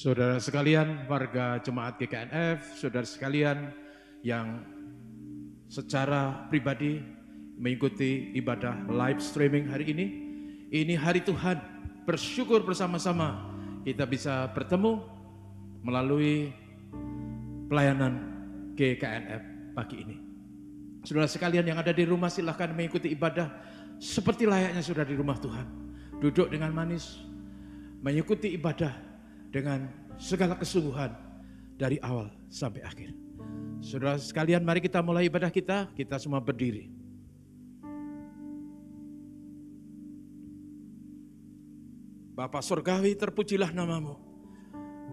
Saudara sekalian, warga jemaat GKNF, saudara sekalian yang secara pribadi mengikuti ibadah live streaming hari ini hari Tuhan, bersyukur bersama-sama kita bisa bertemu melalui pelayanan GKNF pagi ini. Saudara sekalian yang ada di rumah, silahkan mengikuti ibadah seperti layaknya sudah di rumah Tuhan. Duduk dengan manis, mengikuti ibadah dengan segala kesungguhan dari awal sampai akhir. Saudara sekalian, mari kita mulai ibadah kita semua berdiri. Bapa Surgawi, terpujilah namamu.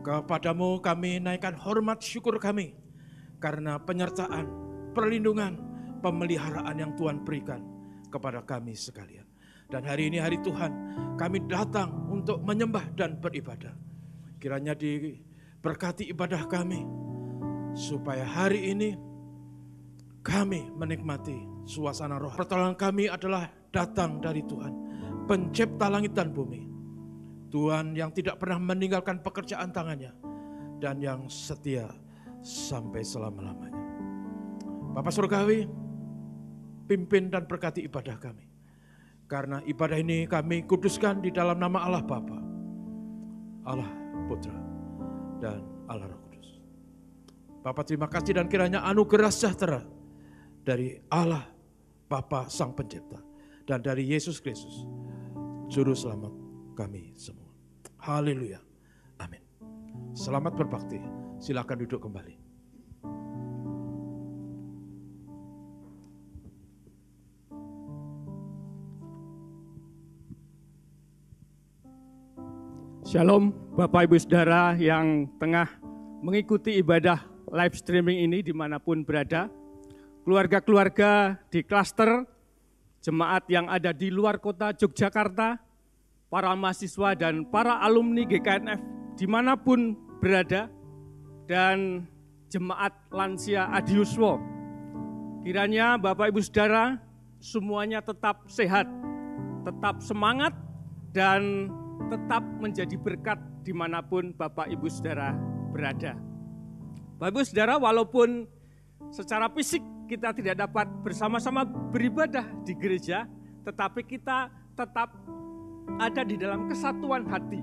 Kepadamu kami naikkan hormat syukur kami karena penyertaan, perlindungan, pemeliharaan yang Tuhan berikan kepada kami sekalian. Dan hari ini hari Tuhan, kami datang untuk menyembah dan beribadah. Kiranya diberkati ibadah kami, supaya hari ini kami menikmati suasana roh. Pertolongan kami adalah datang dari Tuhan, pencipta langit dan bumi. Tuhan yang tidak pernah meninggalkan pekerjaan tangannya, dan yang setia sampai selama-lamanya. Bapa Surgawi, pimpin dan berkati ibadah kami. Karena ibadah ini kami kuduskan di dalam nama Allah Bapa, Allah Putra, dan Allah Roh Kudus. Bapa, terima kasih dan kiranya anugerah sejahtera dari Allah Bapa Sang Pencipta dan dari Yesus Kristus, Juru Selamat kami semua. Haleluya. Amin. Selamat berbakti. Silakan duduk kembali. Shalom Bapak Ibu Saudara yang tengah mengikuti ibadah live streaming ini dimanapun berada. Keluarga-keluarga di klaster, jemaat yang ada di luar kota Yogyakarta, para mahasiswa dan para alumni GKNF dimanapun berada, dan jemaat lansia Adiuswo. Kiranya Bapak Ibu Saudara semuanya tetap sehat, tetap semangat, dan tetap menjadi berkat dimanapun Bapak Ibu Saudara berada. Bapak Ibu Saudara, walaupun secara fisik kita tidak dapat bersama-sama beribadah di gereja, tetapi kita tetap ada di dalam kesatuan hati.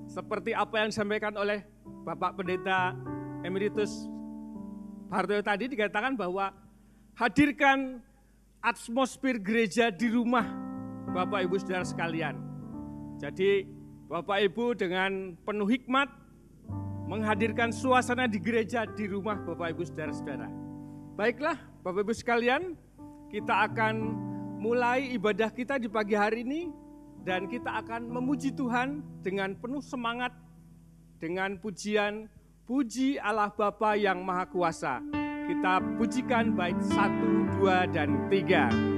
Seperti apa yang disampaikan oleh Bapak Pendeta Emeritus Hartoyo tadi, dikatakan bahwa hadirkan atmosfer gereja di rumah Bapak Ibu Saudara sekalian. Jadi Bapak Ibu dengan penuh hikmat menghadirkan suasana di gereja di rumah Bapak Ibu Saudara-saudara. Baiklah Bapak Ibu sekalian, kita akan mulai ibadah kita di pagi hari ini dan kita akan memuji Tuhan dengan penuh semangat dengan pujian Puji Allah Bapa yang Maha Kuasa. Kita pujikan baik 1, 2, dan 3.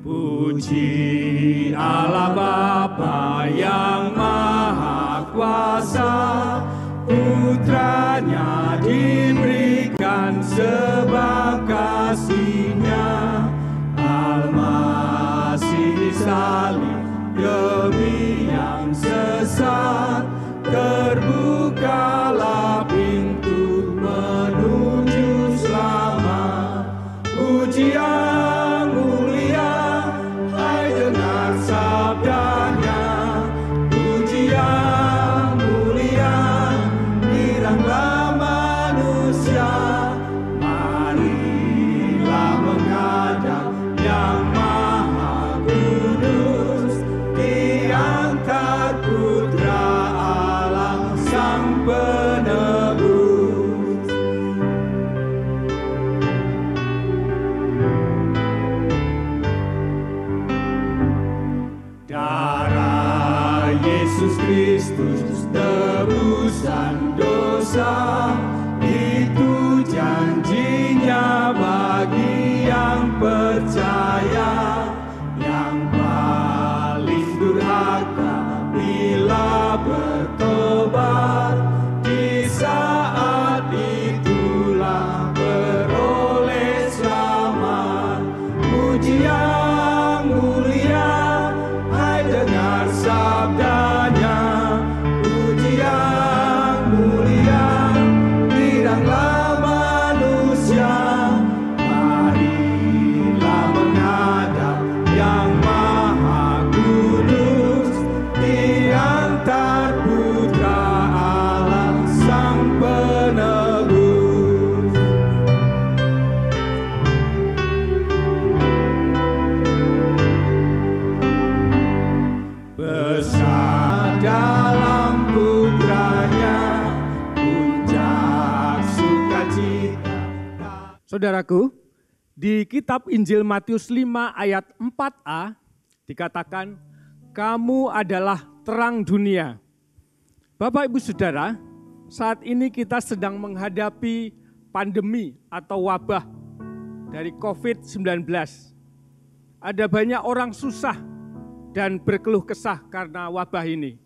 Puji Allah Bapa yang Maha Kuasa, Putranya diberikan sebab kasih-Nya, Al-Masih disalib demi yang sesat, terbukalah pintu menuju selamat. Pujian sabdanya, pujian mulia, giranglah manusia, marilah menghadap yang Maha Kudus, diangkat Putra Allah Sang Penebus. Yesus Kristus tebusan dosa, itu janjinya bagi yang percaya. Yang paling durhaka bila bertobat, di saat itulah dalam putranya puncak sukacita. Saudaraku, di kitab Injil Matius 5 ayat 4a dikatakan, kamu adalah terang dunia. Bapak Ibu Saudara, saat ini kita sedang menghadapi pandemi atau wabah dari COVID-19. Ada banyak orang susah dan berkeluh kesah karena wabah ini.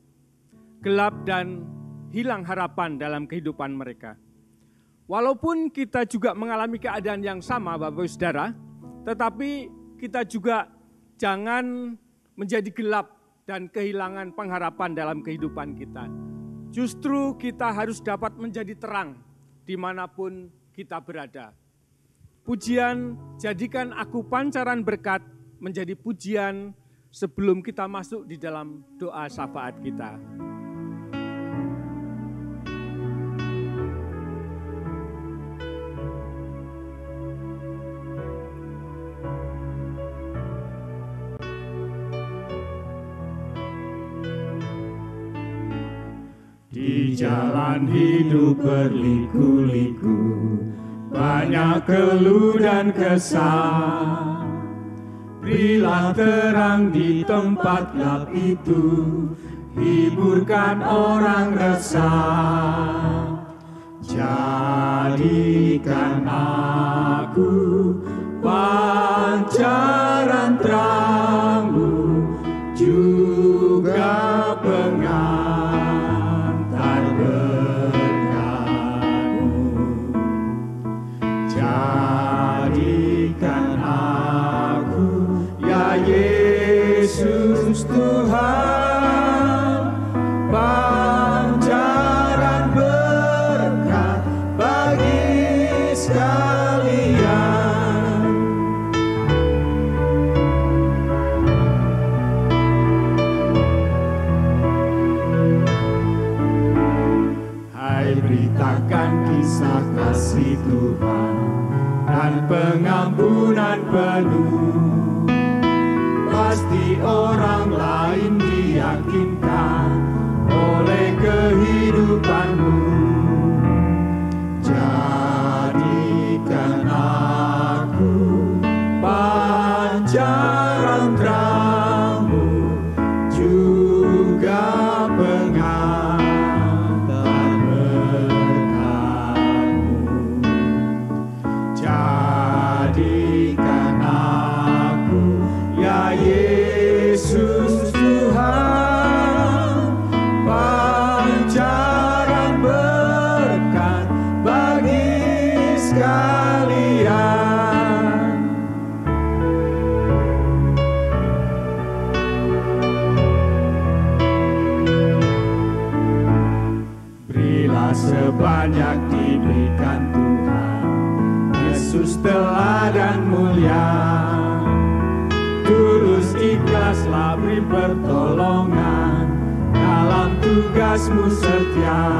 Gelap dan hilang harapan dalam kehidupan mereka. Walaupun kita juga mengalami keadaan yang sama Bapak Ibu Saudara, tetapi kita juga jangan menjadi gelap dan kehilangan pengharapan dalam kehidupan kita. Justru kita harus dapat menjadi terang dimanapun kita berada. Pujian jadikan aku pancaran berkat menjadi pujian sebelum kita masuk di dalam doa syafaat kita. Di jalan hidup berliku-liku, banyak keluh dan kesah. Berilah terang di tempat gelap itu, hiburkan orang resah. Jadikan aku pancaran terang-Mu, juga pengantar berkat-Mu. Jadikan aku, ya Yesus Tuhan, pancaran berkat bagi sekalian. Hai, beritakan kisah kasih Tuhan dan pengampunan penuh. Pasti orang lain diyakinkan oleh kehidupan-Mu. Jadikan aku pancaran terang-Mu, juga pengantar berkat-Mu. Jadikan aku, ya Yesus Tuhan, pancaran berkat bagi sekalian. Berilah sebanyak diberikan Tuhan, Yesus teladan mulia. Tulus ikhlaslah beri pertolongan, dalam tugasmu setia.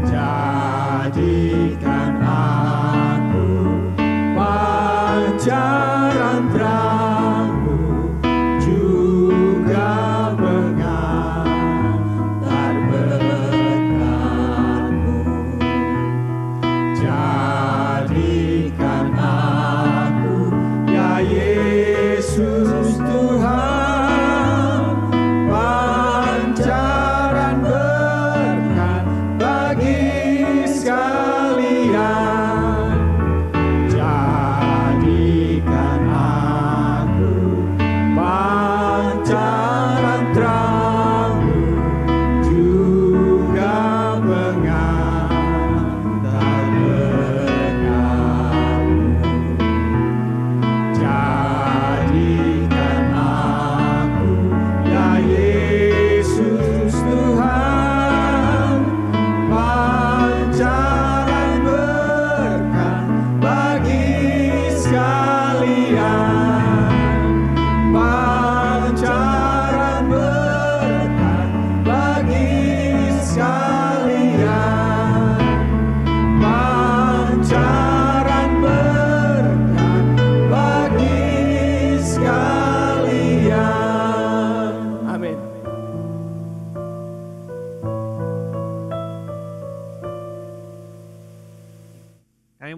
Jadikan aku pancaran terang-Mu, juga pengantar berkat-Mu. Jadikan aku, ya Yesus Tuhan, pancaran berkat bagi sekalian.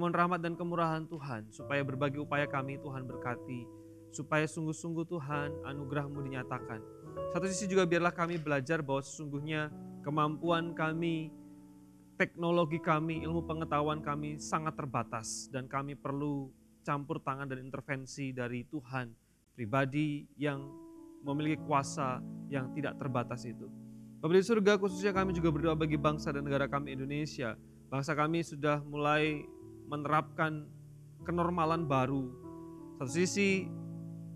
mohon rahmat dan kemurahan Tuhan, supaya berbagai upaya kami Tuhan berkati, supaya sungguh-sungguh Tuhan anugerah-Mu dinyatakan. Satu sisi juga biarlah kami belajar bahwa sesungguhnya kemampuan kami, teknologi kami, ilmu pengetahuan kami sangat terbatas dan kami perlu campur tangan dan intervensi dari Tuhan, pribadi yang memiliki kuasa yang tidak terbatas itu. Bapa di surga, khususnya kami juga berdoa bagi bangsa dan negara kami Indonesia. Bangsa kami sudah mulai menerapkan kenormalan baru. Satu sisi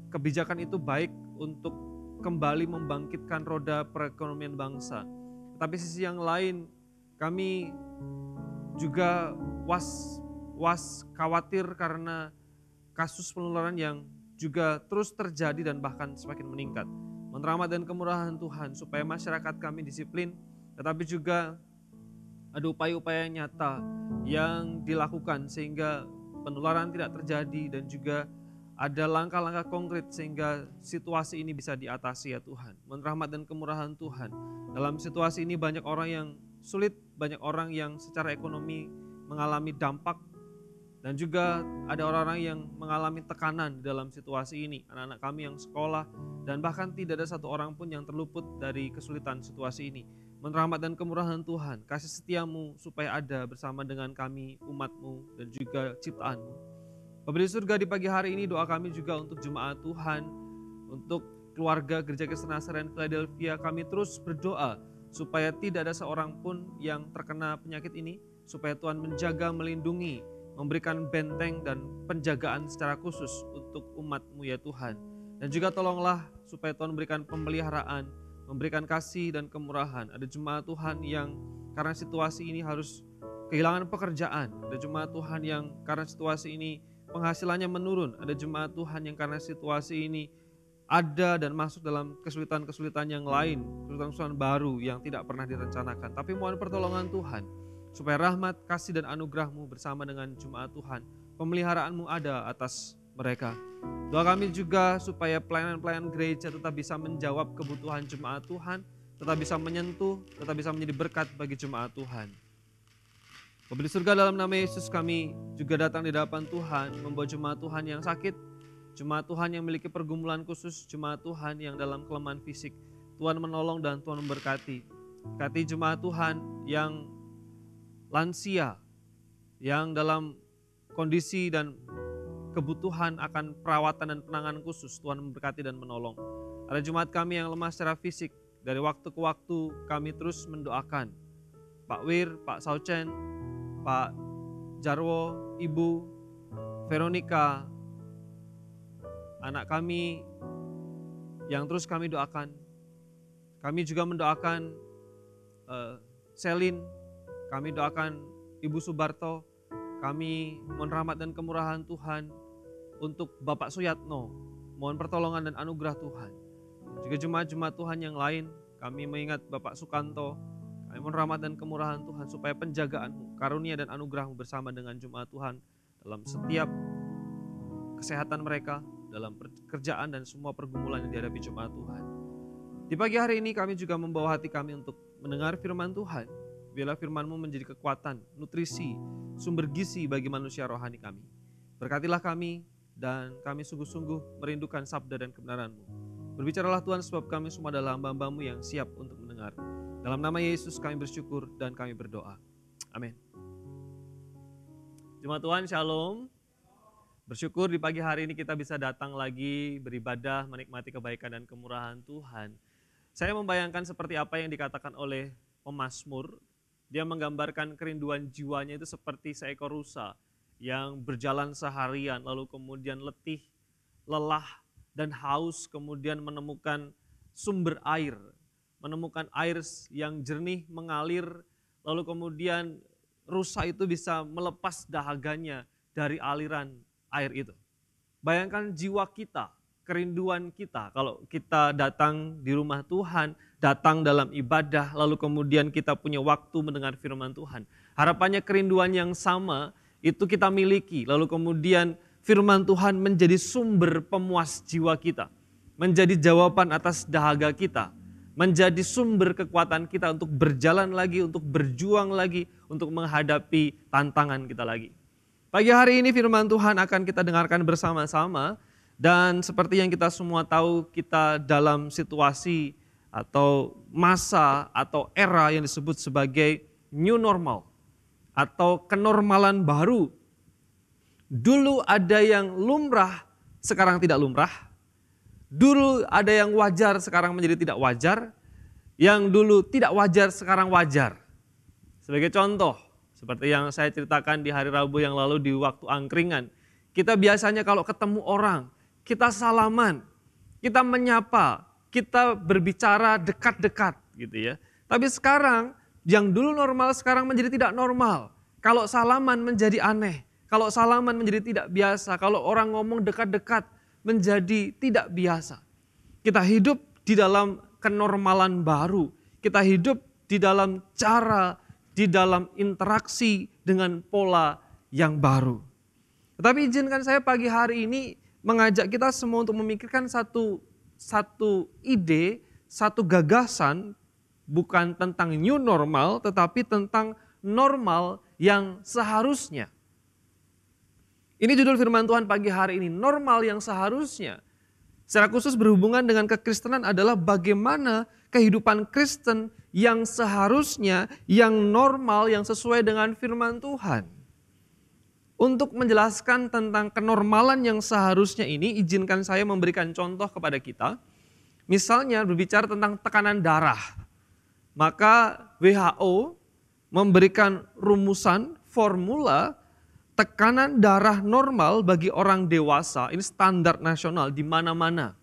kebijakan itu baik untuk kembali membangkitkan roda perekonomian bangsa. Tapi sisi yang lain kami juga khawatir karena kasus penularan yang juga terus terjadi dan bahkan semakin meningkat. Mohon rahmat dan kemurahan Tuhan supaya masyarakat kami disiplin, tetapi juga ada upaya-upaya nyata yang dilakukan sehingga penularan tidak terjadi dan juga ada langkah-langkah konkret sehingga situasi ini bisa diatasi ya Tuhan. Mohon rahmat dan kemurahan Tuhan. Dalam situasi ini banyak orang yang sulit, banyak orang yang secara ekonomi mengalami dampak dan juga ada orang-orang yang mengalami tekanan dalam situasi ini. Anak-anak kami yang sekolah dan bahkan tidak ada satu orang pun yang terluput dari kesulitan situasi ini. Mohon rahmat dan kemurahan Tuhan, kasih setia-Mu supaya ada bersama dengan kami, umat-Mu dan juga ciptaan-Mu. Bapa di surga, di pagi hari ini doa kami juga untuk jemaat Tuhan, untuk keluarga Gereja Kristen Nazarean Philadelphia. Kami terus berdoa supaya tidak ada seorang pun yang terkena penyakit ini, supaya Tuhan menjaga, melindungi, memberikan benteng dan penjagaan secara khusus untuk umat-Mu ya Tuhan. Dan juga tolonglah supaya Tuhan memberikan pemeliharaan, memberikan kasih dan kemurahan. Ada jemaat Tuhan yang karena situasi ini harus kehilangan pekerjaan. Ada jemaat Tuhan yang karena situasi ini penghasilannya menurun. Ada jemaat Tuhan yang karena situasi ini ada dan masuk dalam kesulitan-kesulitan yang lain, kesulitan-kesulitan baru yang tidak pernah direncanakan. Tapi mohon pertolongan Tuhan, supaya rahmat, kasih dan anugerah-Mu bersama dengan jemaat Tuhan, pemeliharaan-Mu ada atas mereka. Doa kami juga supaya pelayanan-pelayanan gereja tetap bisa menjawab kebutuhan jemaat Tuhan, tetap bisa menyentuh, tetap bisa menjadi berkat bagi jemaat Tuhan. Bapa di surga, dalam nama Yesus kami juga datang di hadapan Tuhan, membawa jemaat Tuhan yang sakit, jemaat Tuhan yang memiliki pergumulan khusus, jemaat Tuhan yang dalam kelemahan fisik. Tuhan menolong dan Tuhan memberkati. Berkati jemaat Tuhan yang lansia, yang dalam kondisi dan kebutuhan akan perawatan dan penanganan khusus. Tuhan memberkati dan menolong. Ada jemaat kami yang lemah secara fisik. Dari waktu ke waktu kami terus mendoakan Pak Wir, Pak Sauchen, Pak Jarwo, Ibu Veronica, anak kami yang terus kami doakan. Kami juga mendoakan Selin, kami doakan Ibu Subarto, kami mohon rahmat dan kemurahan Tuhan untuk Bapak Suyatno, mohon pertolongan dan anugerah Tuhan. Juga jemaat-jemaat Tuhan yang lain, kami mengingat Bapak Sukanto, kami mohon rahmat dan kemurahan Tuhan supaya penjagaan-Mu, karunia dan anugerah-Mu bersama dengan jemaat Tuhan dalam setiap kesehatan mereka, dalam pekerjaan dan semua pergumulan yang dihadapi jemaat Tuhan. Di pagi hari ini kami juga membawa hati kami untuk mendengar firman Tuhan. Biarlah firman-Mu menjadi kekuatan, nutrisi, sumber gizi bagi manusia rohani kami. Berkatilah kami dan kami sungguh-sungguh merindukan sabda dan kebenaran-Mu. Berbicaralah Tuhan sebab kami semua adalah hamba-hamba-Mu yang siap untuk mendengar. Dalam nama Yesus kami bersyukur dan kami berdoa. Amin. Jemaat Tuhan, shalom. Bersyukur di pagi hari ini kita bisa datang lagi beribadah, menikmati kebaikan dan kemurahan Tuhan. Saya membayangkan seperti apa yang dikatakan oleh pemazmur. Dia menggambarkan kerinduan jiwanya itu seperti seekor rusa yang berjalan seharian, lalu kemudian letih, lelah, dan haus, kemudian menemukan sumber air, menemukan air yang jernih mengalir, lalu kemudian rusa itu bisa melepas dahaganya dari aliran air itu. Bayangkan jiwa kita, kerinduan kita, kalau kita datang di rumah Tuhan, datang dalam ibadah, lalu kemudian kita punya waktu mendengar firman Tuhan. Harapannya kerinduan yang sama itu kita miliki, lalu kemudian firman Tuhan menjadi sumber pemuas jiwa kita, menjadi jawaban atas dahaga kita, menjadi sumber kekuatan kita untuk berjalan lagi, untuk berjuang lagi, untuk menghadapi tantangan kita lagi. Pagi hari ini firman Tuhan akan kita dengarkan bersama-sama. Dan seperti yang kita semua tahu, kita dalam situasi atau masa atau era yang disebut sebagai new normal atau kenormalan baru. Dulu ada yang lumrah, sekarang tidak lumrah. Dulu ada yang wajar, sekarang menjadi tidak wajar. Yang dulu tidak wajar, sekarang wajar. Sebagai contoh, seperti yang saya ceritakan di hari Rabu yang lalu di waktu angkringan. Kita biasanya kalau ketemu orang, kita salaman, kita menyapa, kita berbicara dekat-dekat gitu ya. Tapi sekarang, yang dulu normal sekarang menjadi tidak normal. Kalau salaman menjadi aneh, kalau salaman menjadi tidak biasa, kalau orang ngomong dekat-dekat menjadi tidak biasa. Kita hidup di dalam kenormalan baru, kita hidup di dalam cara, di dalam interaksi dengan pola yang baru. Tetapi izinkan saya pagi hari ini mengajak kita semua untuk memikirkan satu ide, satu gagasan, bukan tentang new normal, tetapi tentang normal yang seharusnya. Ini judul firman Tuhan pagi hari ini, normal yang seharusnya. Secara khusus berhubungan dengan kekristenan adalah bagaimana kehidupan Kristen yang seharusnya, yang normal, yang sesuai dengan firman Tuhan. Untuk menjelaskan tentang kenormalan yang seharusnya ini, izinkan saya memberikan contoh kepada kita. Misalnya berbicara tentang tekanan darah. Maka WHO memberikan rumusan, formula tekanan darah normal bagi orang dewasa, ini standar nasional di mana-mana.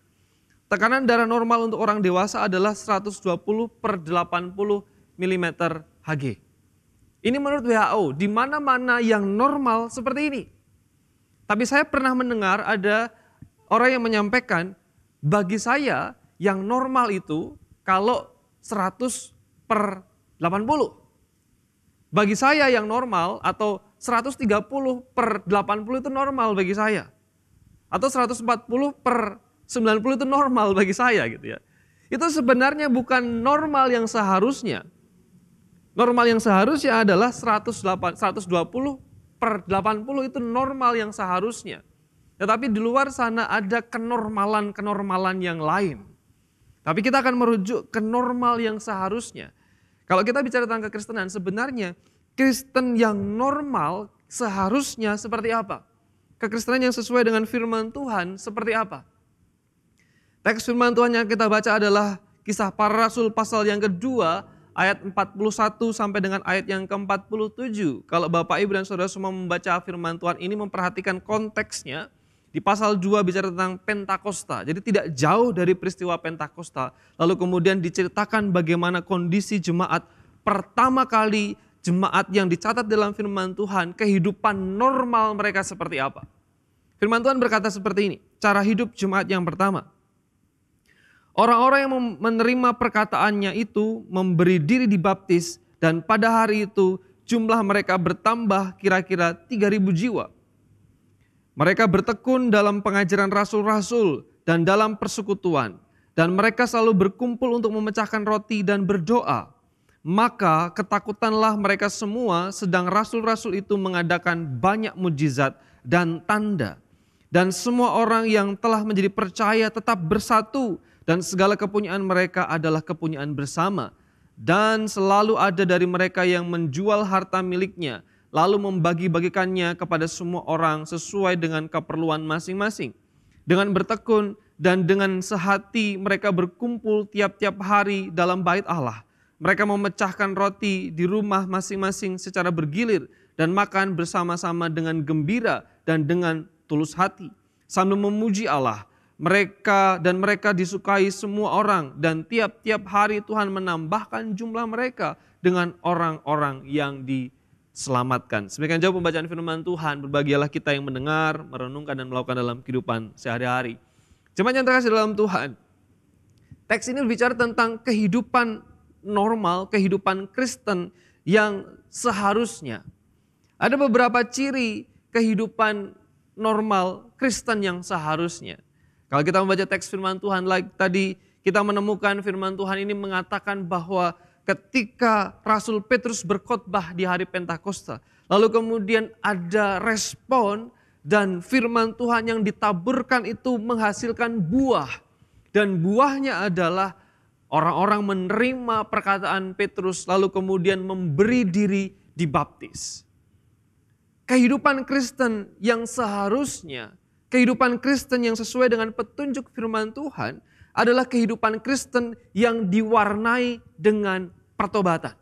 Tekanan darah normal untuk orang dewasa adalah 120/80 mm Hg. Ini menurut WHO, di mana-mana yang normal seperti ini. Tapi saya pernah mendengar ada orang yang menyampaikan, bagi saya yang normal itu kalau 100/80. Bagi saya yang normal atau 130/80 itu normal bagi saya. Atau 140/90 itu normal bagi saya gitu ya. Itu sebenarnya bukan normal yang seharusnya. Normal yang seharusnya adalah 120/80 itu normal yang seharusnya. Tetapi di luar sana ada kenormalan-kenormalan yang lain. Tapi kita akan merujuk ke normal yang seharusnya. Kalau kita bicara tentang kekristenan, sebenarnya Kristen yang normal seharusnya seperti apa? Kekristenan yang sesuai dengan firman Tuhan seperti apa? Teks firman Tuhan yang kita baca adalah Kisah Para Rasul pasal yang kedua, ayat 41 sampai dengan ayat yang ke-47. Kalau Bapak Ibu dan Saudara semua membaca firman Tuhan ini, memperhatikan konteksnya, di pasal 2 bicara tentang Pentakosta. Jadi tidak jauh dari peristiwa Pentakosta. Lalu kemudian diceritakan bagaimana kondisi jemaat pertama kali, jemaat yang dicatat dalam firman Tuhan, kehidupan normal mereka seperti apa. Firman Tuhan berkata seperti ini, cara hidup jemaat yang pertama. Orang-orang yang menerima perkataannya itu memberi diri dibaptis, dan pada hari itu jumlah mereka bertambah kira-kira 3.000 jiwa. Mereka bertekun dalam pengajaran rasul-rasul dan dalam persekutuan, dan mereka selalu berkumpul untuk memecahkan roti dan berdoa. Maka ketakutanlah mereka semua, sedang rasul-rasul itu mengadakan banyak mujizat dan tanda. Dan semua orang yang telah menjadi percaya tetap bersatu, dan segala kepunyaan mereka adalah kepunyaan bersama. Dan selalu ada dari mereka yang menjual harta miliknya, lalu membagi-bagikannya kepada semua orang sesuai dengan keperluan masing-masing. Dengan bertekun dan dengan sehati mereka berkumpul tiap-tiap hari dalam bait Allah. Mereka memecahkan roti di rumah masing-masing secara bergilir dan makan bersama-sama dengan gembira dan dengan tulus hati, sambil memuji Allah. Mereka disukai semua orang, dan tiap-tiap hari Tuhan menambahkan jumlah mereka dengan orang-orang yang diselamatkan. Demikian jauh pembacaan firman Tuhan. Berbahagialah kita yang mendengar, merenungkan dan melakukan dalam kehidupan sehari-hari. Jemaat yang terkasih dalam Tuhan, teks ini berbicara tentang kehidupan normal, kehidupan Kristen yang seharusnya. Ada beberapa ciri kehidupan normal Kristen yang seharusnya. Kalau kita membaca teks firman Tuhan tadi, kita menemukan firman Tuhan ini mengatakan bahwa ketika Rasul Petrus berkhotbah di hari Pentakosta, lalu kemudian ada respon dan firman Tuhan yang ditaburkan itu menghasilkan buah. Dan buahnya adalah orang-orang menerima perkataan Petrus lalu kemudian memberi diri dibaptis. Kehidupan Kristen yang seharusnya, kehidupan Kristen yang sesuai dengan petunjuk firman Tuhan adalah kehidupan Kristen yang diwarnai dengan pertobatan.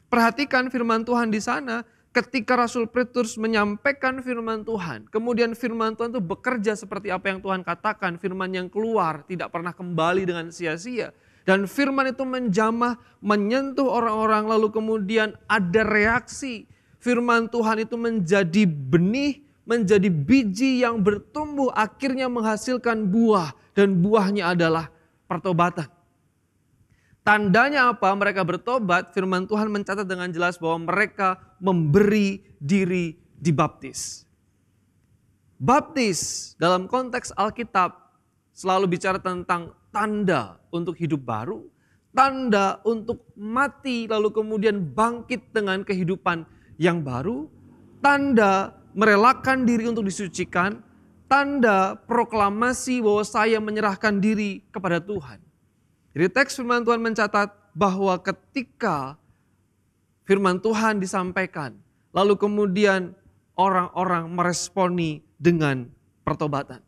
Perhatikan firman Tuhan di sana ketika Rasul Petrus menyampaikan firman Tuhan. Kemudian firman Tuhan itu bekerja seperti apa yang Tuhan katakan. Firman yang keluar tidak pernah kembali dengan sia-sia. Dan firman itu menjamah, menyentuh orang-orang lalu kemudian ada reaksi. Firman Tuhan itu menjadi benih, menjadi biji yang bertumbuh akhirnya menghasilkan buah. Dan buahnya adalah pertobatan. Tandanya apa? Mereka bertobat, firman Tuhan mencatat dengan jelas bahwa mereka memberi diri dibaptis. Baptis dalam konteks Alkitab selalu bicara tentang tanda untuk hidup baru, tanda untuk mati lalu kemudian bangkit dengan kehidupan yang baru, tanda merelakan diri untuk disucikan, tanda proklamasi bahwa saya menyerahkan diri kepada Tuhan. Jadi teks firman Tuhan mencatat bahwa ketika firman Tuhan disampaikan, lalu kemudian orang-orang meresponi dengan pertobatan.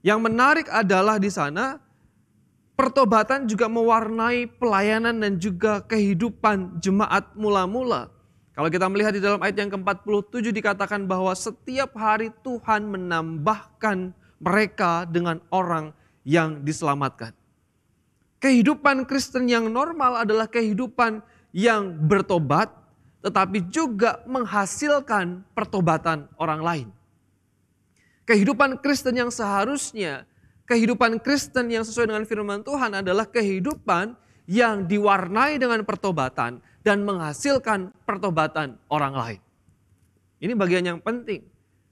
Yang menarik adalah di sana, pertobatan juga mewarnai pelayanan dan juga kehidupan jemaat mula-mula. Kalau kita melihat di dalam ayat yang ke-47 dikatakan bahwa setiap hari Tuhan menambahkan mereka dengan orang yang diselamatkan. Kehidupan Kristen yang normal adalah kehidupan yang bertobat tetapi juga menghasilkan pertobatan orang lain. Kehidupan Kristen yang seharusnya, kehidupan Kristen yang sesuai dengan firman Tuhan adalah kehidupan yang diwarnai dengan pertobatan dan menghasilkan pertobatan orang lain. Ini bagian yang penting.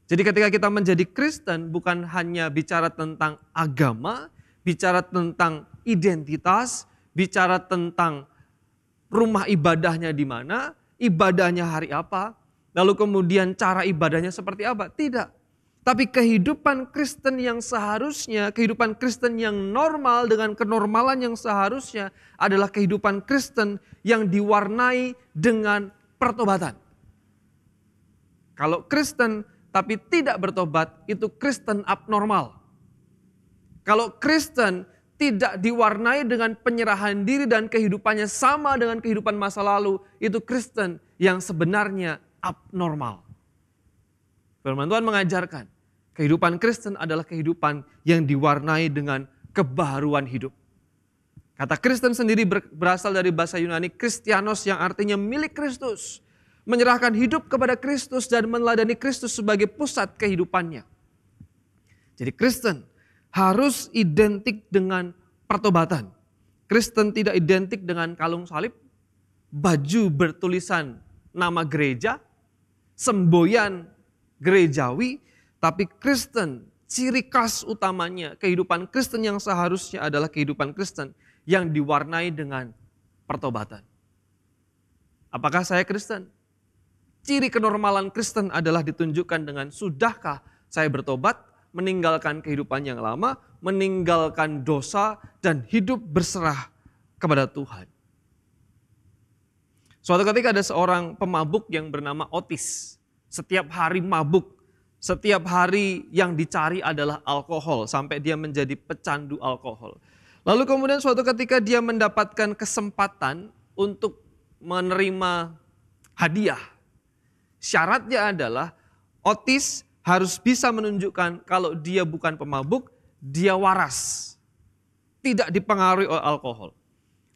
Jadi ketika kita menjadi Kristen bukan hanya bicara tentang agama, bicara tentang identitas, bicara tentang rumah ibadahnya di mana, ibadahnya hari apa, lalu kemudian cara ibadahnya seperti apa. Tidak. Tapi kehidupan Kristen yang seharusnya, kehidupan Kristen yang normal dengan kenormalan yang seharusnya adalah kehidupan Kristen yang diwarnai dengan pertobatan. Kalau Kristen tapi tidak bertobat, itu Kristen abnormal. Kalau Kristen tidak diwarnai dengan penyerahan diri dan kehidupannya sama dengan kehidupan masa lalu, itu Kristen yang sebenarnya abnormal. Firman Tuhan mengajarkan, kehidupan Kristen adalah kehidupan yang diwarnai dengan kebaharuan hidup. Kata Kristen sendiri berasal dari bahasa Yunani Kristianos yang artinya milik Kristus. Menyerahkan hidup kepada Kristus dan meneladani Kristus sebagai pusat kehidupannya. Jadi Kristen harus identik dengan pertobatan. Kristen tidak identik dengan kalung salib, baju bertulisan nama gereja, semboyan gerejawi, tapi Kristen, ciri khas utamanya, kehidupan Kristen yang seharusnya adalah kehidupan Kristen yang diwarnai dengan pertobatan. Apakah saya Kristen? Ciri kenormalan Kristen adalah ditunjukkan dengan sudahkah saya bertobat, meninggalkan kehidupan yang lama, meninggalkan dosa, dan hidup berserah kepada Tuhan. Suatu ketika ada seorang pemabuk yang bernama Otis. Setiap hari mabuk. Setiap hari yang dicari adalah alkohol sampai dia menjadi pecandu alkohol. Lalu kemudian suatu ketika dia mendapatkan kesempatan untuk menerima hadiah. Syaratnya adalah Otis harus bisa menunjukkan kalau dia bukan pemabuk, dia waras. Tidak dipengaruhi oleh alkohol.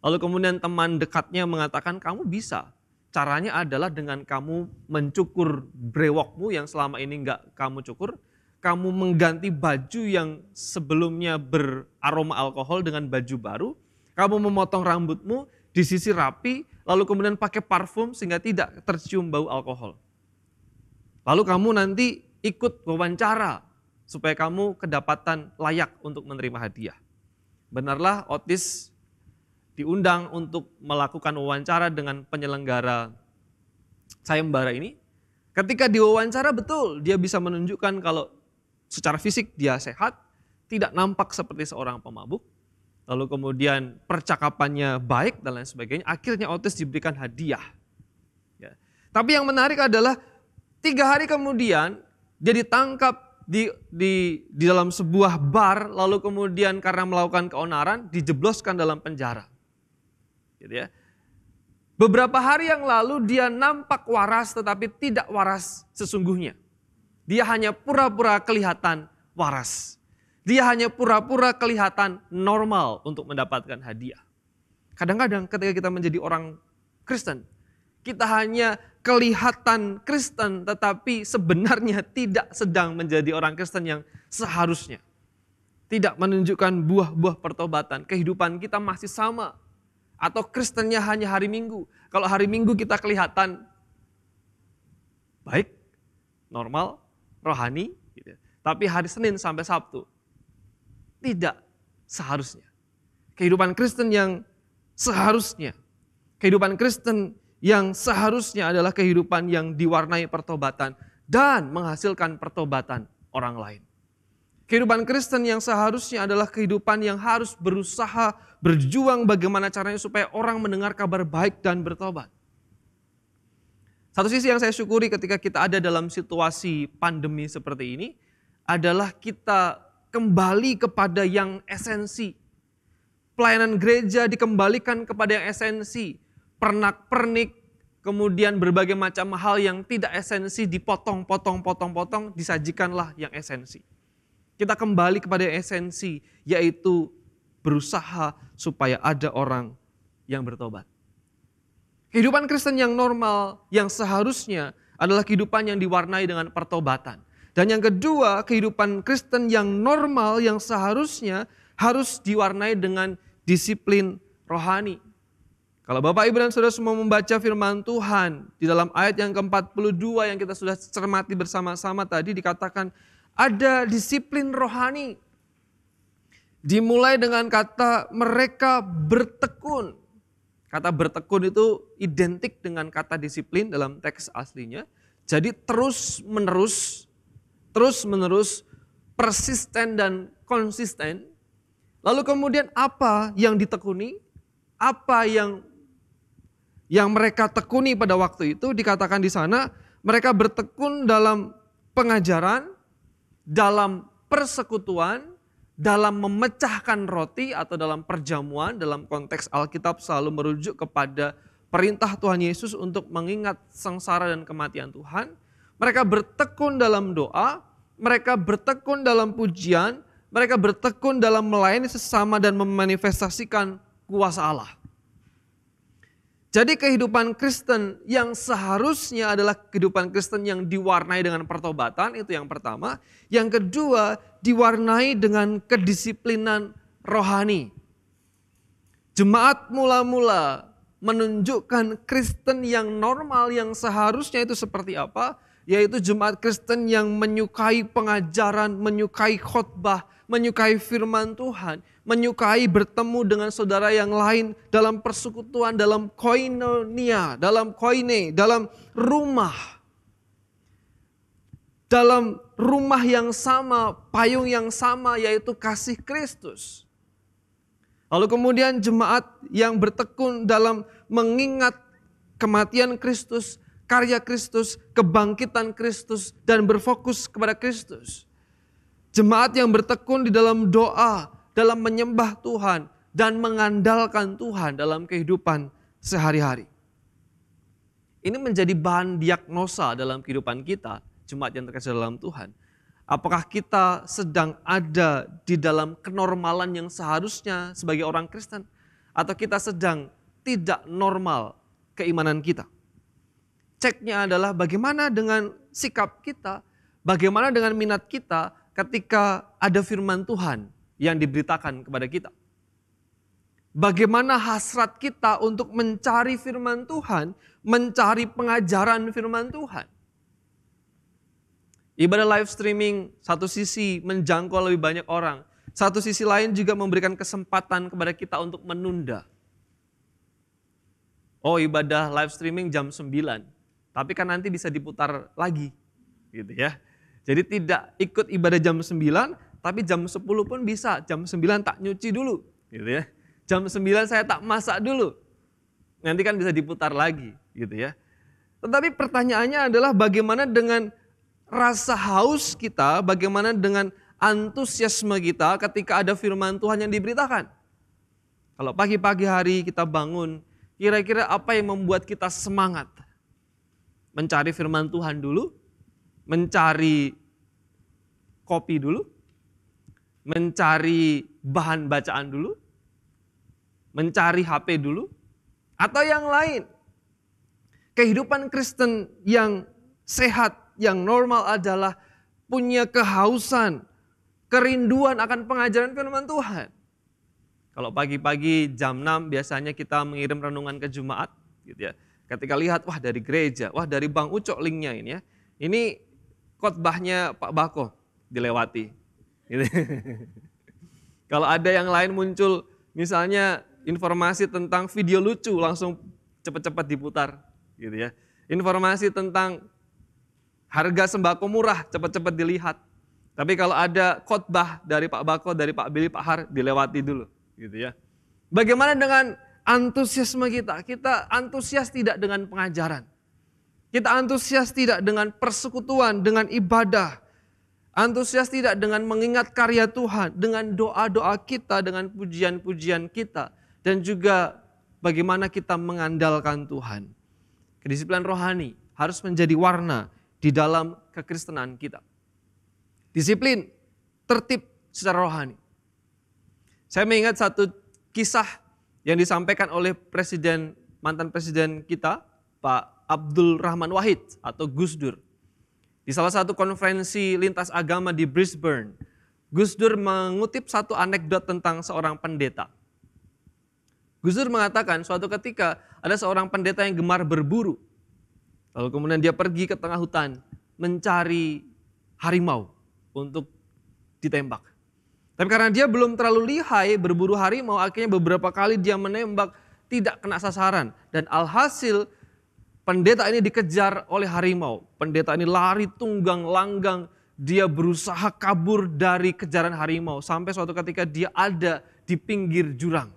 Lalu kemudian teman dekatnya mengatakan kamu bisa. Caranya adalah dengan kamu mencukur brewokmu yang selama ini enggak kamu cukur. Kamu mengganti baju yang sebelumnya beraroma alkohol dengan baju baru. Kamu memotong rambutmu, disisir rapi, lalu kemudian pakai parfum sehingga tidak tercium bau alkohol. Lalu kamu nanti ikut wawancara supaya kamu kedapatan layak untuk menerima hadiah. Benarlah Otis diundang untuk melakukan wawancara dengan penyelenggara sayembara ini. Ketika diwawancara betul, dia bisa menunjukkan kalau secara fisik dia sehat, tidak nampak seperti seorang pemabuk. Lalu kemudian percakapannya baik dan lain sebagainya. Akhirnya Otis diberikan hadiah. Ya. Tapi yang menarik adalah 3 hari kemudian dia ditangkap di dalam sebuah bar. Lalu kemudian karena melakukan keonaran dijebloskan dalam penjara. Gitu ya. Beberapa hari yang lalu dia nampak waras tetapi tidak waras sesungguhnya. Dia hanya pura-pura kelihatan waras. Dia hanya pura-pura kelihatan normal untuk mendapatkan hadiah. Kadang-kadang ketika kita menjadi orang Kristen, kita hanya kelihatan Kristen tetapi sebenarnya tidak sedang menjadi orang Kristen yang seharusnya. Tidak menunjukkan buah-buah pertobatan. Kehidupan kita masih sama. Atau Kristennya hanya hari Minggu. Kalau hari Minggu kita kelihatan baik, normal, rohani. Gitu. Tapi hari Senin sampai Sabtu tidak seharusnya. Kehidupan Kristen yang seharusnya. Kehidupan Kristen yang seharusnya adalah kehidupan yang diwarnai pertobatan dan menghasilkan pertobatan orang lain. Kehidupan Kristen yang seharusnya adalah kehidupan yang harus berusaha, berjuang bagaimana caranya supaya orang mendengar kabar baik dan bertobat. Satu sisi yang saya syukuri ketika kita ada dalam situasi pandemi seperti ini adalah kita kembali kepada yang esensi. Pelayanan gereja dikembalikan kepada yang esensi. Pernak-pernik, kemudian berbagai macam hal yang tidak esensi dipotong-potong, disajikanlah yang esensi. Kita kembali kepada yang esensi, yaitu berusaha supaya ada orang yang bertobat. Kehidupan Kristen yang normal, yang seharusnya adalah kehidupan yang diwarnai dengan pertobatan. Dan yang kedua, kehidupan Kristen yang normal, yang seharusnya harus diwarnai dengan disiplin rohani. Kalau Bapak Ibu dan Saudara semua membaca firman Tuhan, di dalam ayat yang ke-42 yang kita sudah cermati bersama-sama tadi dikatakan, ada disiplin rohani. Dimulai dengan kata mereka bertekun. Kata bertekun itu identik dengan kata disiplin dalam teks aslinya. Jadi terus menerus, persisten dan konsisten. Lalu kemudian apa yang ditekuni? Apa yang mereka tekuni pada waktu itu dikatakan di sana, mereka bertekun dalam pengajaran, dalam persekutuan, dalam memecahkan roti atau dalam perjamuan, dalam konteks Alkitab selalu merujuk kepada perintah Tuhan Yesus untuk mengingat sengsara dan kematian Tuhan. Mereka bertekun dalam doa, mereka bertekun dalam pujian, mereka bertekun dalam melayani sesama dan memanifestasikan kuasa Allah. Jadi kehidupan Kristen yang seharusnya adalah kehidupan Kristen yang diwarnai dengan pertobatan, itu yang pertama. Yang kedua, diwarnai dengan kedisiplinan rohani. Jemaat mula-mula menunjukkan Kristen yang normal, yang seharusnya itu seperti apa? Yaitu jemaat Kristen yang menyukai pengajaran, menyukai khotbah, menyukai firman Tuhan, menyukai bertemu dengan saudara yang lain dalam persekutuan, dalam koinonia, dalam koine, dalam rumah. Dalam rumah yang sama, payung yang sama, yaitu kasih Kristus. Lalu kemudian jemaat yang bertekun dalam mengingat kematian Kristus, karya Kristus, kebangkitan Kristus, dan berfokus kepada Kristus. Jemaat yang bertekun di dalam doa, dalam menyembah Tuhan, dan mengandalkan Tuhan dalam kehidupan sehari-hari. Ini menjadi bahan diagnosa dalam kehidupan kita, jemaat yang terkasih dalam Tuhan. Apakah kita sedang ada di dalam kenormalan yang seharusnya sebagai orang Kristen? Atau kita sedang tidak normal keimanan kita? Ceknya adalah bagaimana dengan sikap kita, bagaimana dengan minat kita ketika ada firman Tuhan yang diberitakan kepada kita. Bagaimana hasrat kita untuk mencari firman Tuhan, mencari pengajaran firman Tuhan. Ibadah live streaming satu sisi menjangkau lebih banyak orang, satu sisi lain juga memberikan kesempatan kepada kita untuk menunda. Oh, ibadah live streaming jam 9. tapi kan nanti bisa diputar lagi gitu ya. Jadi tidak ikut ibadah jam 9, tapi jam 10 pun bisa. Jam 9 tak nyuci dulu gitu ya. Jam 9 saya tak masak dulu. Nanti kan bisa diputar lagi gitu ya. Tetapi pertanyaannya adalah bagaimana dengan rasa haus kita, bagaimana dengan antusiasme kita ketika ada firman Tuhan yang diberitakan. Kalau pagi-pagi hari kita bangun, kira-kira apa yang membuat kita semangat? Mencari firman Tuhan dulu, mencari kopi dulu, mencari bahan bacaan dulu, mencari HP dulu, atau yang lain. Kehidupan Kristen yang sehat, yang normal adalah punya kehausan, kerinduan akan pengajaran firman Tuhan. Kalau pagi-pagi jam 6 biasanya kita mengirim renungan ke Jumat gitu ya. Ketika lihat, wah dari gereja, wah dari Bang Ucok linknya ini ya. Ini khotbahnya Pak Bako dilewati. Gitu. Kalau ada yang lain muncul misalnya informasi tentang video lucu langsung cepat-cepat diputar gitu ya. Informasi tentang harga sembako murah cepat-cepat dilihat. Tapi kalau ada khotbah dari Pak Bako, dari Pak Billy, Pak Har dilewati dulu gitu ya. Bagaimana dengan antusiasme kita? Kita antusias tidak dengan pengajaran. Kita antusias tidak dengan persekutuan, dengan ibadah. Antusias tidak dengan mengingat karya Tuhan, dengan doa-doa kita, dengan pujian-pujian kita. Dan juga bagaimana kita mengandalkan Tuhan. Kedisiplinan rohani harus menjadi warna di dalam kekristenan kita. Disiplin, tertib secara rohani. Saya mengingat satu kisah yang disampaikan oleh mantan presiden kita, Pak Abdul Rahman Wahid atau Gus Dur. Di salah satu konferensi lintas agama di Brisbane, Gus Dur mengutip satu anekdot tentang seorang pendeta. Gus Dur mengatakan suatu ketika ada seorang pendeta yang gemar berburu. Lalu kemudian dia pergi ke tengah hutan mencari harimau untuk ditembak. Tapi karena dia belum terlalu lihai berburu harimau, akhirnya beberapa kali dia menembak tidak kena sasaran. Dan alhasil pendeta ini dikejar oleh harimau. Pendeta ini lari tunggang langgang, dia berusaha kabur dari kejaran harimau. Sampai suatu ketika dia ada di pinggir jurang.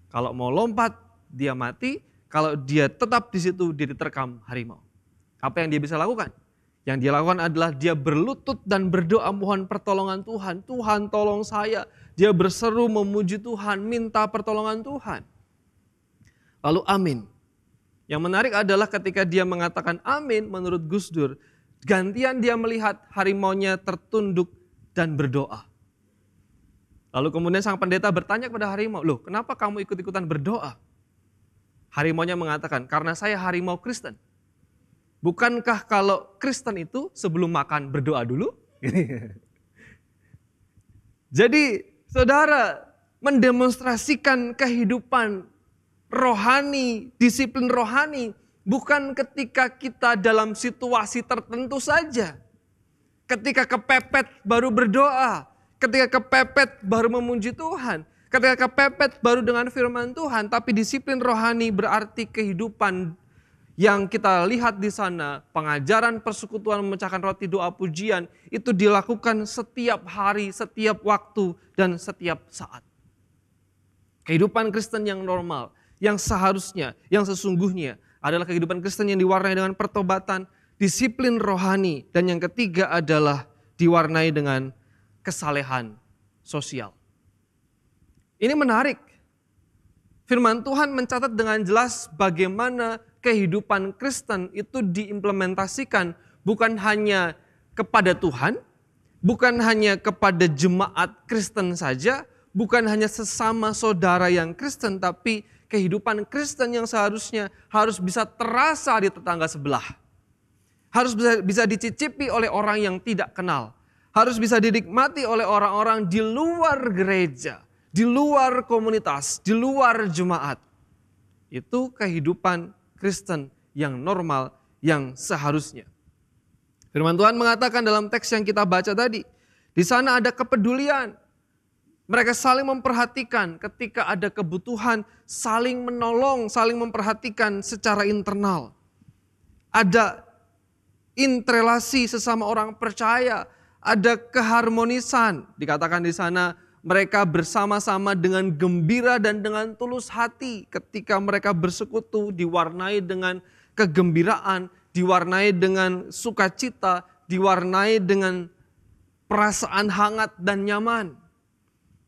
Kalau mau lompat, dia mati. Kalau dia tetap di situ, dia diterkam harimau. Apa yang dia bisa lakukan? Yang dia lakukan adalah dia berlutut dan berdoa mohon pertolongan Tuhan. Tuhan tolong saya. Dia berseru memuji Tuhan, minta pertolongan Tuhan. Lalu amin. Yang menarik adalah ketika dia mengatakan amin menurut Gus Dur, gantian dia melihat harimaunya tertunduk dan berdoa. Lalu kemudian sang pendeta bertanya kepada harimau, loh kenapa kamu ikut-ikutan berdoa? Harimaunya mengatakan, karena saya harimau Kristen. Bukankah kalau Kristen itu sebelum makan berdoa dulu? Jadi saudara mendemonstrasikan kehidupan rohani, disiplin rohani bukan ketika kita dalam situasi tertentu saja. Ketika kepepet baru berdoa, ketika kepepet baru memuji Tuhan, ketika kepepet baru dengan firman Tuhan, tapi disiplin rohani berarti kehidupan yang kita lihat di sana, pengajaran, persekutuan, memecahkan roti, doa, pujian, itu dilakukan setiap hari, setiap waktu, dan setiap saat. Kehidupan Kristen yang normal, yang seharusnya, yang sesungguhnya adalah kehidupan Kristen yang diwarnai dengan pertobatan, disiplin rohani, dan yang ketiga adalah diwarnai dengan kesalehan sosial. Ini menarik. Firman Tuhan mencatat dengan jelas bagaimana kehidupan Kristen itu diimplementasikan bukan hanya kepada Tuhan, bukan hanya kepada jemaat Kristen saja, bukan hanya sesama saudara yang Kristen, tapi kehidupan Kristen yang seharusnya harus bisa terasa di tetangga sebelah. Harus bisa dicicipi oleh orang yang tidak kenal. Harus bisa dinikmati oleh orang-orang di luar gereja, di luar komunitas, di luar jemaat. Itu kehidupan Kristen yang normal, yang seharusnya. Firman Tuhan mengatakan dalam teks yang kita baca tadi, di sana ada kepedulian. Mereka saling memperhatikan ketika ada kebutuhan, saling menolong, saling memperhatikan secara internal. ada interelasi sesama orang percaya, ada keharmonisan. Dikatakan di sana mereka bersama-sama dengan gembira dan dengan tulus hati ketika mereka bersekutu, diwarnai dengan kegembiraan, diwarnai dengan sukacita, diwarnai dengan perasaan hangat dan nyaman.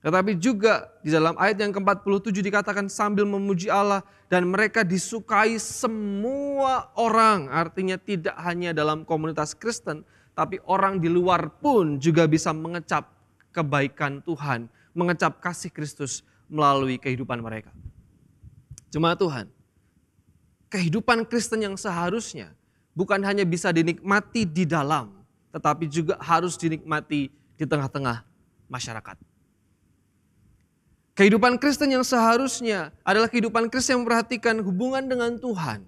Tetapi juga di dalam ayat yang ke-47 dikatakan sambil memuji Allah dan mereka disukai semua orang. Artinya tidak hanya dalam komunitas Kristen, tapi orang di luar pun juga bisa mengecap kebaikan Tuhan, mengecap kasih Kristus melalui kehidupan mereka. Jemaat Tuhan, kehidupan Kristen yang seharusnya bukan hanya bisa dinikmati di dalam, tetapi juga harus dinikmati di tengah-tengah masyarakat. Kehidupan Kristen yang seharusnya adalah kehidupan Kristen yang memperhatikan hubungan dengan Tuhan,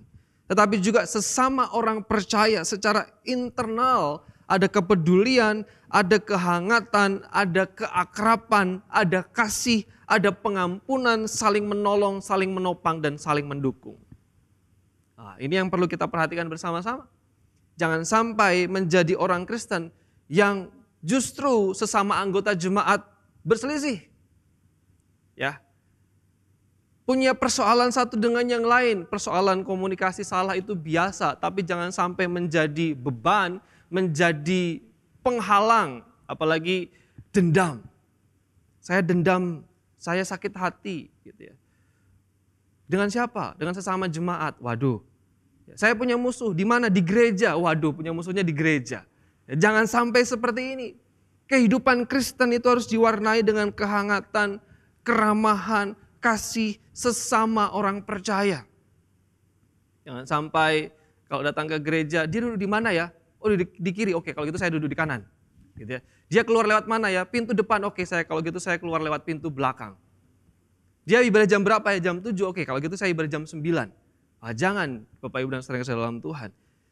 tetapi juga sesama orang percaya secara internal, ada kepedulian, ada kehangatan, ada keakraban, ada kasih, ada pengampunan, saling menolong, saling menopang, dan saling mendukung. Nah, ini yang perlu kita perhatikan bersama-sama. Jangan sampai menjadi orang Kristen yang justru sesama anggota jemaat berselisih. Ya, punya persoalan satu dengan yang lain. Persoalan komunikasi salah itu biasa, tapi jangan sampai menjadi beban, menjadi penghalang, apalagi dendam. Saya dendam, saya sakit hati, gitu ya. Dengan siapa? Dengan sesama jemaat. Waduh, saya punya musuh di mana? Di gereja. Waduh, punya musuhnya di gereja. Jangan sampai seperti ini. Kehidupan Kristen itu harus diwarnai dengan kehangatan, keramahan, kasih sesama orang percaya. Jangan sampai kalau datang ke gereja, dia duduk di mana ya? Oh, di kiri. Oke, kalau gitu saya duduk di kanan. Gitu ya. Dia keluar lewat mana ya? Pintu depan. Oke, kalau gitu saya keluar lewat pintu belakang. Dia ibadah jam berapa ya? Jam 7. Oke, kalau gitu saya ibadah jam 9. Jangan, Bapak Ibu dan saudara yang dalam Tuhan.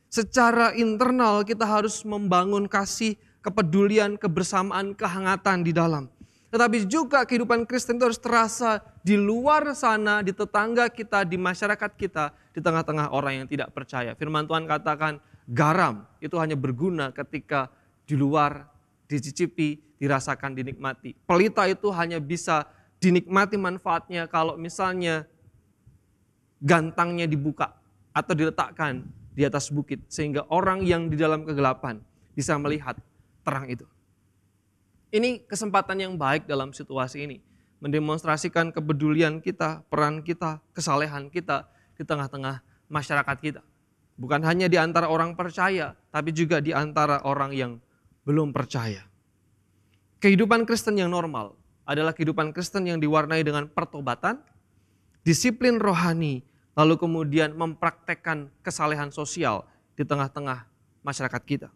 Secara internal kita harus membangun kasih, kepedulian, kebersamaan, kehangatan di dalam. Tetapi juga kehidupan Kristen itu harus terasa di luar sana, di tetangga kita, di masyarakat kita, di tengah-tengah orang yang tidak percaya. Firman Tuhan katakan garam itu hanya berguna ketika di luar, dicicipi, dirasakan, dinikmati. Pelita itu hanya bisa dinikmati manfaatnya kalau misalnya gantangnya dibuka atau diletakkan di atas bukit. Sehingga orang yang di dalam kegelapan bisa melihat terang itu. Ini kesempatan yang baik dalam situasi ini. Mendemonstrasikan kepedulian kita, peran kita, kesalehan kita di tengah-tengah masyarakat kita. Bukan hanya di antara orang percaya, tapi juga di antara orang yang belum percaya. Kehidupan Kristen yang normal adalah kehidupan Kristen yang diwarnai dengan pertobatan, disiplin rohani, lalu kemudian mempraktekkan kesalehan sosial di tengah-tengah masyarakat kita.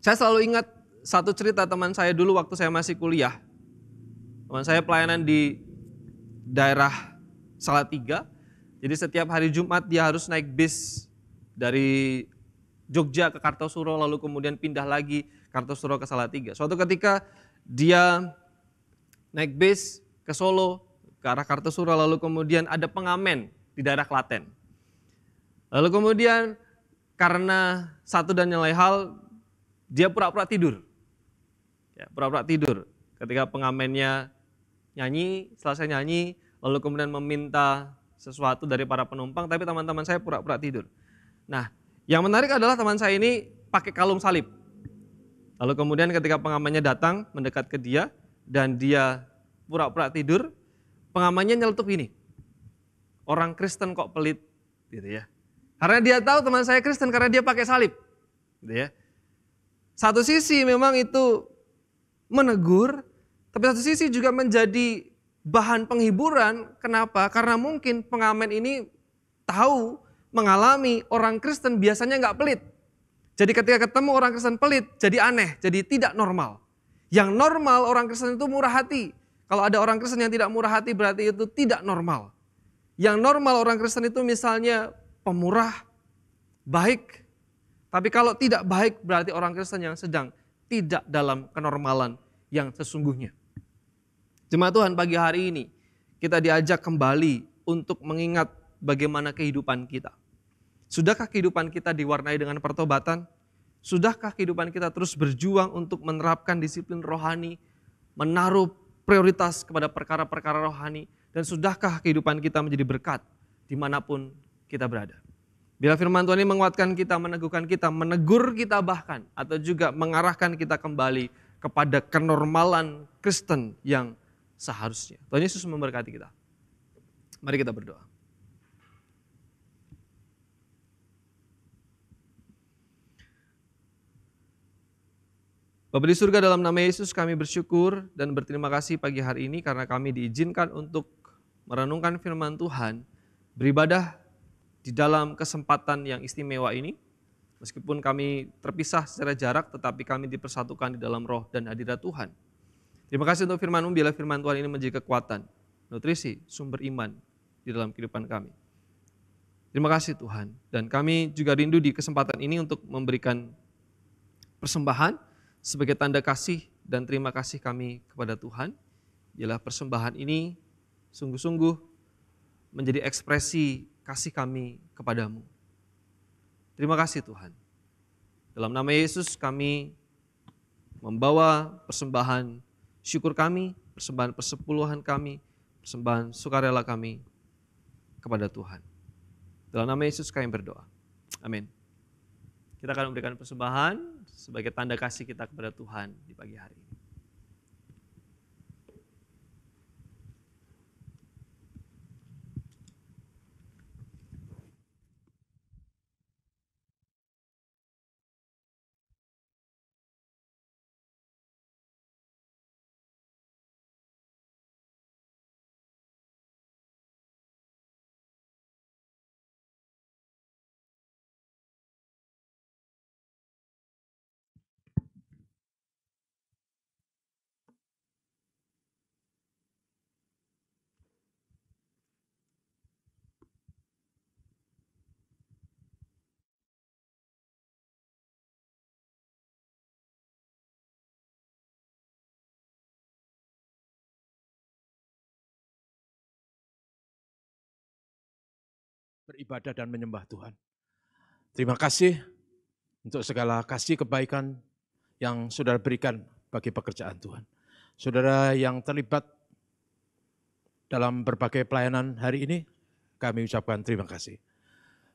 Saya selalu ingat satu cerita teman saya dulu waktu saya masih kuliah. Teman saya pelayanan di daerah Salatiga. Jadi setiap hari Jumat dia harus naik bis dari Jogja ke Kartosuro lalu kemudian pindah lagi Kartosuro ke Salatiga. Suatu ketika dia naik bis ke Solo ke arah Kartosuro lalu kemudian ada pengamen di daerah Klaten. Lalu kemudian karena satu dan yang lain hal dia pura-pura tidur. Ya, pura-pura tidur ketika pengamennya nyanyi, selesai nyanyi, lalu kemudian meminta sesuatu dari para penumpang, tapi teman-teman saya pura-pura tidur. Nah, yang menarik adalah teman saya ini pakai kalung salib. Lalu kemudian ketika pengamennya datang mendekat ke dia dan dia pura-pura tidur, pengamannya nyeletuk ini. Orang Kristen kok pelit, gitu ya. Karena dia tahu teman saya Kristen karena dia pakai salib, gitu ya. Satu sisi memang itu menegur, tapi satu sisi juga menjadi bahan penghiburan. Kenapa? Karena mungkin pengamen ini tahu, mengalami orang Kristen biasanya nggak pelit. Jadi ketika ketemu orang Kristen pelit, jadi aneh, jadi tidak normal. Yang normal orang Kristen itu murah hati. Kalau ada orang Kristen yang tidak murah hati berarti itu tidak normal. Yang normal orang Kristen itu misalnya pemurah, baik. Tapi kalau tidak baik berarti orang Kristen yang sedang tidak dalam kenormalan yang sesungguhnya. Jemaat Tuhan, pagi hari ini kita diajak kembali untuk mengingat bagaimana kehidupan kita. Sudahkah kehidupan kita diwarnai dengan pertobatan? Sudahkah kehidupan kita terus berjuang untuk menerapkan disiplin rohani, menaruh prioritas kepada perkara-perkara rohani, dan sudahkah kehidupan kita menjadi berkat dimanapun kita berada? Bila firman Tuhan ini menguatkan kita, meneguhkan kita, menegur kita bahkan, atau juga mengarahkan kita kembali kepada kenormalan Kristen yang seharusnya. Tuhan Yesus memberkati kita. Mari kita berdoa. Bapa di surga, dalam nama Yesus kami bersyukur dan berterima kasih pagi hari ini karena kami diizinkan untuk merenungkan firman Tuhan, beribadah di dalam kesempatan yang istimewa ini. Meskipun kami terpisah secara jarak, tetapi kami dipersatukan di dalam roh dan hadirat Tuhan. Terima kasih untuk firman-Mu, bila firman Tuhan ini menjadi kekuatan, nutrisi, sumber iman di dalam kehidupan kami. Terima kasih Tuhan. Dan kami juga rindu di kesempatan ini untuk memberikan persembahan sebagai tanda kasih dan terima kasih kami kepada Tuhan. Biarlah persembahan ini sungguh-sungguh menjadi ekspresi kasih kami kepadamu. Terima kasih Tuhan. Dalam nama Yesus kami membawa persembahan syukur kami, persembahan persepuluhan kami, persembahan sukarela kami kepada Tuhan. Dalam nama Yesus kami berdoa. Amin. Kita akan memberikan persembahan sebagai tanda kasih kita kepada Tuhan di pagi hari ini. Beribadah dan menyembah Tuhan. Terima kasih untuk segala kasih kebaikan yang saudara berikan bagi pekerjaan Tuhan. Saudara yang terlibat dalam berbagai pelayanan hari ini, kami ucapkan terima kasih.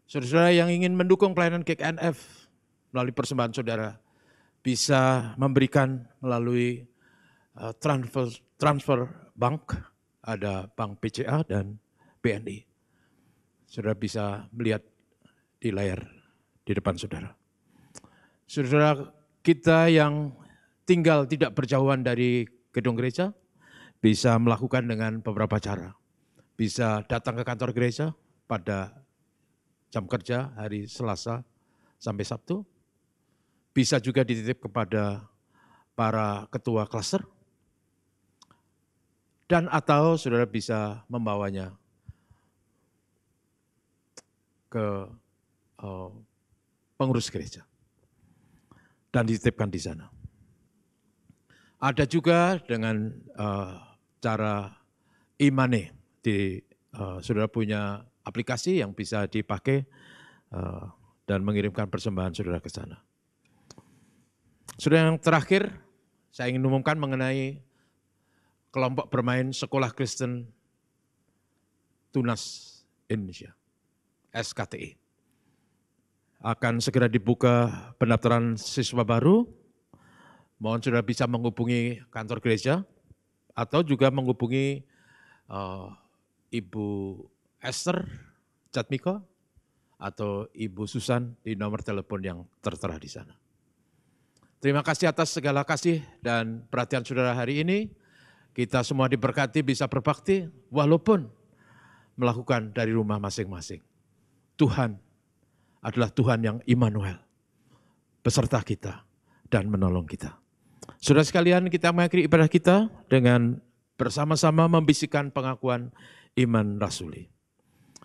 Saudara-saudara yang ingin mendukung pelayanan GKNF melalui persembahan saudara, bisa memberikan melalui transfer bank, ada Bank BCA dan BNI. Saudara bisa melihat di layar di depan saudara. Saudara kita yang tinggal tidak berjauhan dari gedung gereja, bisa melakukan dengan beberapa cara. Bisa datang ke kantor gereja pada jam kerja hari Selasa sampai Sabtu. Bisa juga dititip kepada para ketua klaster. Dan atau saudara bisa membawanya ke pengurus gereja dan dititipkan di sana. Ada juga dengan cara e-money, saudara punya aplikasi yang bisa dipakai dan mengirimkan persembahan saudara ke sana. Saudara yang terakhir, saya ingin umumkan mengenai kelompok bermain Sekolah Kristen Tunas Indonesia. SKTI. Akan segera dibuka pendaftaran siswa baru. Mohon saudara bisa menghubungi kantor gereja atau juga menghubungi Ibu Esther Jatmiko atau Ibu Susan di nomor telepon yang tertera di sana. Terima kasih atas segala kasih dan perhatian saudara hari ini. Kita semua diberkati bisa berbakti walaupun melakukan dari rumah masing-masing. Tuhan adalah Tuhan yang Immanuel, beserta kita dan menolong kita. Saudara sekalian, kita mengakhiri ibadah kita dengan bersama-sama membisikkan pengakuan iman rasuli.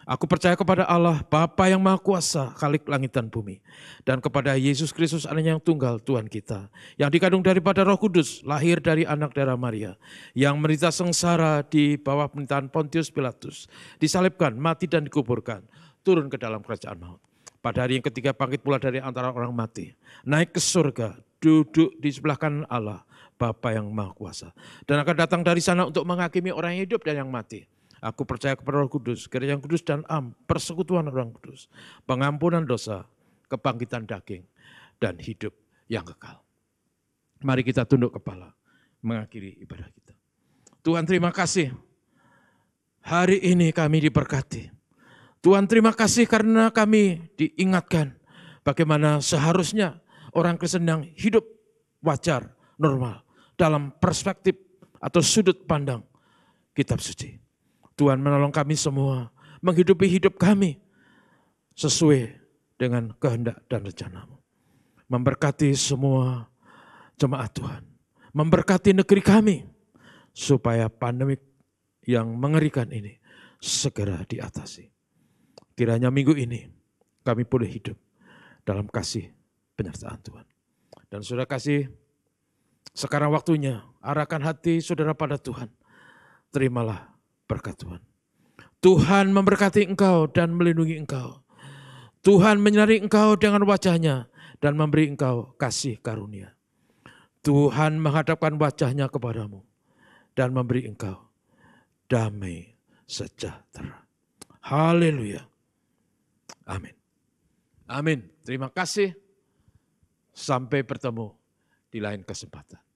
Aku percaya kepada Allah, Bapa yang Maha Kuasa, Khalik langit dan bumi, dan kepada Yesus Kristus, Anaknya yang tunggal, Tuhan kita, yang dikandung daripada Roh Kudus, lahir dari anak darah Maria, yang menderita sengsara di bawah pemerintahan Pontius Pilatus, disalibkan, mati dan dikuburkan, turun ke dalam kerajaan maut. Pada hari yang ketiga bangkit pula dari antara orang mati. Naik ke surga, duduk di sebelah kanan Allah, Bapa yang Maha Kuasa. Dan akan datang dari sana untuk menghakimi orang yang hidup dan yang mati. Aku percaya kepada Roh Kudus, Gereja yang kudus dan persekutuan orang kudus, pengampunan dosa, kebangkitan daging, dan hidup yang kekal. Mari kita tunduk kepala, mengakhiri ibadah kita. Tuhan terima kasih, hari ini kami diberkati. Tuhan terima kasih karena kami diingatkan bagaimana seharusnya orang Kristen yang hidup wajar, normal, dalam perspektif atau sudut pandang kitab suci. Tuhan menolong kami semua menghidupi hidup kami sesuai dengan kehendak dan rencana-Mu. Memberkati semua jemaat Tuhan, memberkati negeri kami supaya pandemik yang mengerikan ini segera diatasi. Kiranya minggu ini kami boleh hidup dalam kasih penyertaan Tuhan. Dan saudara kasih, sekarang waktunya arahkan hati saudara pada Tuhan. Terimalah berkat Tuhan. Tuhan memberkati engkau dan melindungi engkau. Tuhan menyinari engkau dengan wajahnya dan memberi engkau kasih karunia. Tuhan menghadapkan wajahnya kepadamu dan memberi engkau damai sejahtera. Haleluya. Amin. Amin. Terima kasih. Sampai bertemu di lain kesempatan.